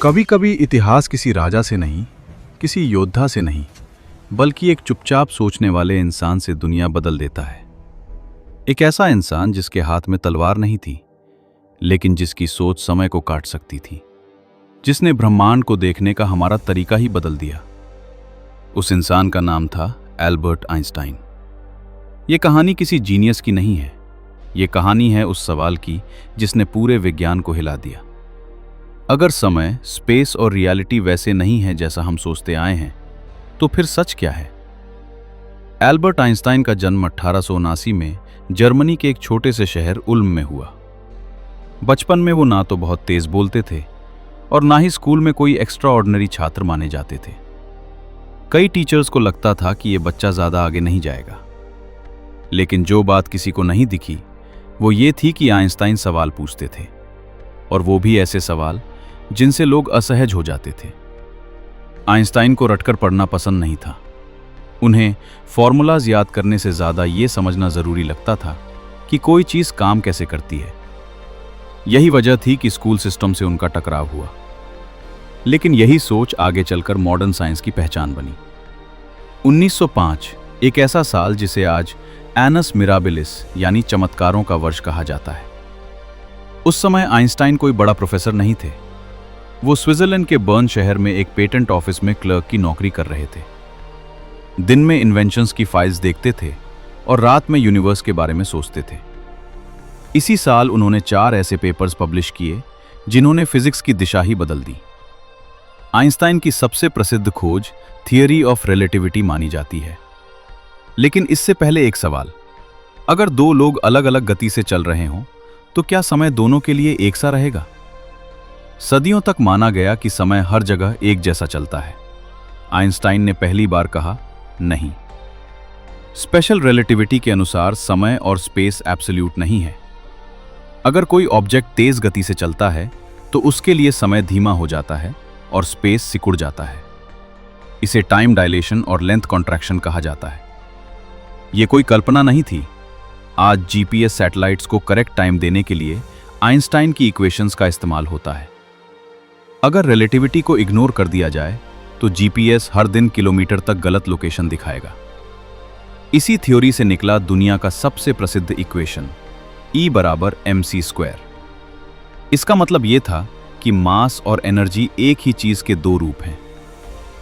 कभी कभी इतिहास किसी राजा से नहीं, किसी योद्धा से नहीं, बल्कि एक चुपचाप सोचने वाले इंसान से दुनिया बदल देता है। एक ऐसा इंसान जिसके हाथ में तलवार नहीं थी, लेकिन जिसकी सोच समय को काट सकती थी, जिसने ब्रह्मांड को देखने का हमारा तरीका ही बदल दिया। उस इंसान का नाम था एल्बर्ट आइंस्टाइन। ये कहानी किसी जीनियस की नहीं है, ये कहानी है उस सवाल की जिसने पूरे विज्ञान को हिला दिया। अगर समय, स्पेस और रियलिटी वैसे नहीं है जैसा हम सोचते आए हैं, तो फिर सच क्या है? एल्बर्ट आइंस्टाइन का जन्म 1879 में जर्मनी के एक छोटे से शहर उल्म में हुआ। बचपन में वो ना तो बहुत तेज बोलते थे और ना ही स्कूल में कोई एक्स्ट्राऑर्डिनरी छात्र माने जाते थे। कई टीचर्स को लगता था कि ये बच्चा ज्यादा आगे नहीं जाएगा। लेकिन जो बात किसी को नहीं दिखी वो ये थी कि आइंस्टाइन सवाल पूछते थे, और वो भी ऐसे सवाल जिनसे लोग असहज हो जाते थे। आइंस्टाइन को रटकर पढ़ना पसंद नहीं था। उन्हें फॉर्मूलाज याद करने से ज्यादा ये समझना जरूरी लगता था कि कोई चीज काम कैसे करती है। यही वजह थी कि स्कूल सिस्टम से उनका टकराव हुआ। लेकिन यही सोच आगे चलकर मॉडर्न साइंस की पहचान बनी। 1905 एक ऐसा साल जिसे आज एनस मिराबिलिस यानी चमत्कारों का वर्ष कहा जाता है। उस समय आइंस्टाइन कोई बड़ा प्रोफेसर नहीं थे। वो स्विट्जरलैंड के बर्न शहर में एक पेटेंट ऑफिस में क्लर्क की नौकरी कर रहे थे। दिन में इन्वेंशंस की फाइल्स देखते थे और रात में यूनिवर्स के बारे में सोचते थे। इसी साल उन्होंने 4 ऐसे पेपर्स पब्लिश किए जिन्होंने फिजिक्स की दिशा ही बदल दी। आइंस्टाइन की सबसे प्रसिद्ध खोज थियरी ऑफ रिलेटिविटी मानी जाती है। लेकिन इससे पहले एक सवाल, अगर 2 लोग अलग अलग गति से चल रहे हों तो क्या समय दोनों के लिए एक सा रहेगा? सदियों तक माना गया कि समय हर जगह एक जैसा चलता है। आइंस्टाइन ने पहली बार कहा, नहीं। स्पेशल रिलेटिविटी के अनुसार समय और स्पेस एब्सोल्यूट नहीं है। अगर कोई ऑब्जेक्ट तेज गति से चलता है तो उसके लिए समय धीमा हो जाता है और स्पेस सिकुड़ जाता है। इसे टाइम डायलेशन और लेंथ कॉन्ट्रैक्शन कहा जाता है। यह कोई कल्पना नहीं थी। आज जीपीएस सैटेलाइट्स को करेक्ट टाइम देने के लिए आइंस्टाइन की इक्वेशंस का इस्तेमाल होता है। अगर रिलेटिविटी को इग्नोर कर दिया जाए तो जीपीएस हर दिन किलोमीटर तक गलत लोकेशन दिखाएगा। इसी थ्योरी से निकला दुनिया का सबसे प्रसिद्ध इक्वेशन E बराबर mc²। इसका मतलब यह था कि मास और एनर्जी एक ही चीज के 2 रूप हैं।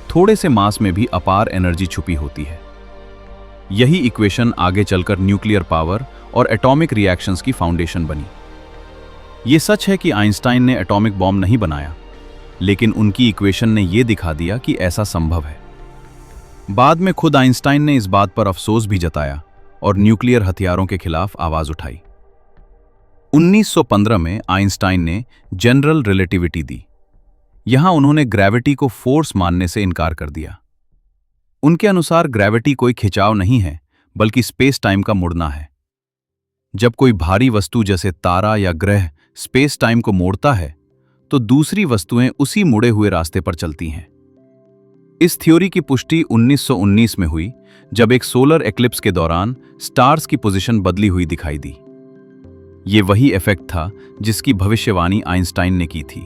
थोड़े से मास में भी अपार एनर्जी छुपी होती है। यही इक्वेशन आगे चलकर न्यूक्लियर पावर और एटॉमिक रिएक्शंस की फाउंडेशन बनी। यह सच है कि आइंस्टाइन ने एटॉमिक बॉम्ब नहीं बनाया, लेकिन उनकी इक्वेशन ने यह दिखा दिया कि ऐसा संभव है। बाद में खुद आइंस्टाइन ने इस बात पर अफसोस भी जताया और न्यूक्लियर हथियारों के खिलाफ आवाज उठाई। 1915 में आइंस्टाइन ने जनरल रिलेटिविटी दी। यहां उन्होंने ग्रेविटी को फोर्स मानने से इनकार कर दिया। उनके अनुसार ग्रेविटी कोई खिंचाव नहीं है, बल्कि स्पेस टाइम का मुड़ना है। जब कोई भारी वस्तु जैसे तारा या ग्रह स्पेस टाइम को मोड़ता है तो दूसरी वस्तुएं उसी मुड़े हुए रास्ते पर चलती हैं। इस थ्योरी की पुष्टि 1919 में हुई, जब एक सोलर एक्लिप्स के दौरान स्टार्स की पोजीशन बदली हुई दिखाई दी। यह वही इफेक्ट था जिसकी भविष्यवाणी आइंस्टाइन ने की थी।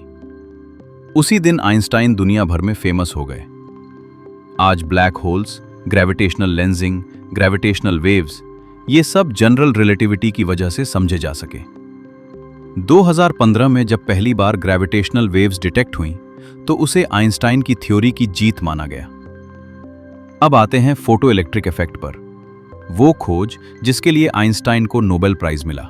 उसी दिन आइंस्टाइन दुनिया भर में फेमस हो गए। आज black holes, gravitational lensing, gravitational waves, ये सब जनरल रिलेटिविटी की वजह से समझे जा सके। 2015 में जब पहली बार ग्रेविटेशनल वेव्स डिटेक्ट हुई तो उसे आइंस्टाइन की थ्योरी की जीत माना गया। अब आते हैं फोटो इलेक्ट्रिक इफेक्ट पर, वो खोज जिसके लिए आइंस्टाइन को नोबेल प्राइज मिला।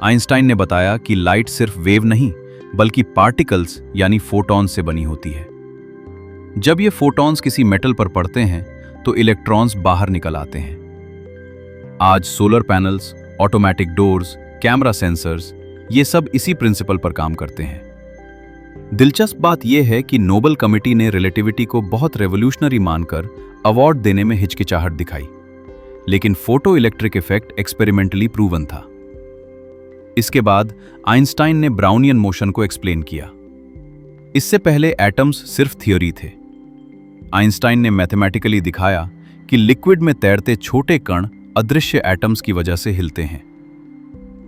आइंस्टाइन ने बताया कि लाइट सिर्फ वेव नहीं, बल्कि पार्टिकल्स यानी फोटॉन्स से बनी होती है। जब ये फोटॉन्स किसी मेटल पर पड़ते हैं तो इलेक्ट्रॉन्स बाहर निकल आते हैं। आज solar panels, automatic doors, camera sensors, ये सब इसी प्रिंसिपल पर काम करते हैं। दिलचस्प बात यह है कि नोबेल कमेटी ने रिलेटिविटी को बहुत रेवोल्यूशनरी मानकर अवार्ड देने में हिचकिचाहट दिखाई, लेकिन photo electric effect experimentally proven था। इसके बाद आइंस्टाइन ने ब्राउनियन मोशन को एक्सप्लेन किया। इससे पहले एटम्स सिर्फ थियोरी थे। आइंस्टाइन ने मैथमेटिकली दिखाया कि लिक्विड में तैरते छोटे कण अदृश्य एटम्स की वजह से हिलते हैं।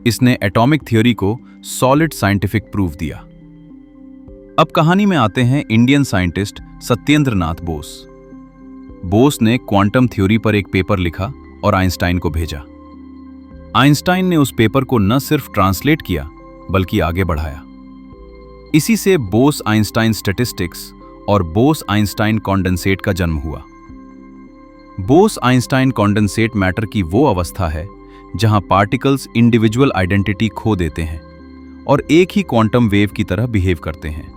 इसने एटॉमिक थ्योरी को सॉलिड साइंटिफिक प्रूफ दिया। अब कहानी में आते हैं इंडियन साइंटिस्ट सत्येंद्र नाथ बोस। बोस ने क्वांटम थ्योरी पर एक पेपर लिखा और आइंस्टाइन को भेजा। आइंस्टाइन ने उस पेपर को न सिर्फ ट्रांसलेट किया बल्कि आगे बढ़ाया। इसी से बोस आइंस्टाइन स्टैटिस्टिक्स और बोस आइंस्टाइन कॉन्डेंसेट का जन्म हुआ। बोस आइंस्टाइन कॉन्डेंसेट मैटर की वो अवस्था है जहां पार्टिकल्स इंडिविजुअल आइडेंटिटी खो देते हैं और एक ही क्वांटम वेव की तरह बिहेव करते हैं।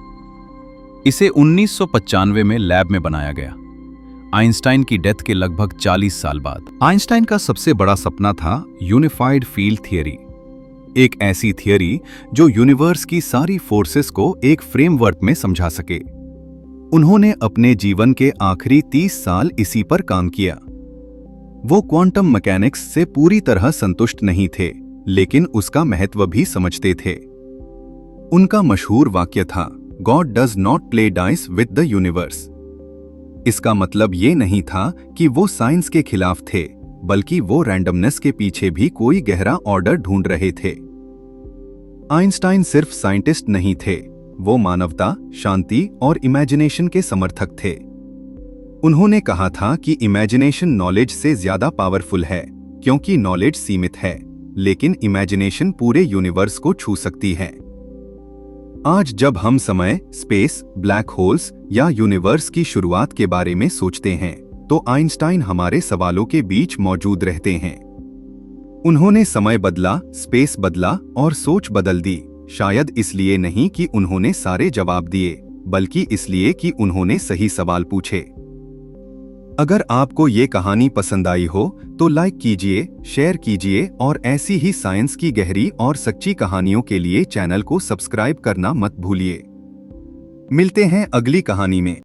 इसे 1995 में लैब में बनाया गया, आइंस्टाइन की डेथ के लगभग 40 साल बाद। आइंस्टाइन का सबसे बड़ा सपना था यूनिफाइड फील्ड थियरी, एक ऐसी थियरी जो यूनिवर्स की सारी फोर्सेस को एक फ्रेमवर्क में समझा सके। उन्होंने अपने जीवन के आखिरी 30 साल इसी पर काम किया। वो क्वांटम मैकेनिक्स से पूरी तरह संतुष्ट नहीं थे, लेकिन उसका महत्व भी समझते थे। उनका मशहूर वाक्य था, God does not play dice with the universe. इसका मतलब ये नहीं था कि वो साइंस के खिलाफ थे, बल्कि वो रैंडमनेस के पीछे भी कोई गहरा ऑर्डर ढूंढ रहे थे। आइंस्टाइन सिर्फ साइंटिस्ट नहीं थे, वो मानवता, शांति और इमेजिनेशन के समर्थक थे। उन्होंने कहा था कि इमेजिनेशन नॉलेज से ज्यादा पावरफुल है, क्योंकि नॉलेज सीमित है, लेकिन इमेजिनेशन पूरे यूनिवर्स को छू सकती है। आज जब हम समय, स्पेस, ब्लैक होल्स या यूनिवर्स की शुरुआत के बारे में सोचते हैं, तो आइंस्टाइन हमारे सवालों के बीच मौजूद रहते हैं। उन्होंने समय बदला, स्पेस बदला और सोच बदल दी, शायद इसलिए नहीं कि उन्होंने सारे जवाब दिए, बल्कि इसलिए कि उन्होंने सही सवाल पूछे। अगर आपको ये कहानी पसंद आई हो तो लाइक कीजिए, शेयर कीजिए और ऐसी ही साइंस की गहरी और सच्ची कहानियों के लिए चैनल को सब्सक्राइब करना मत भूलिए। मिलते हैं अगली कहानी में।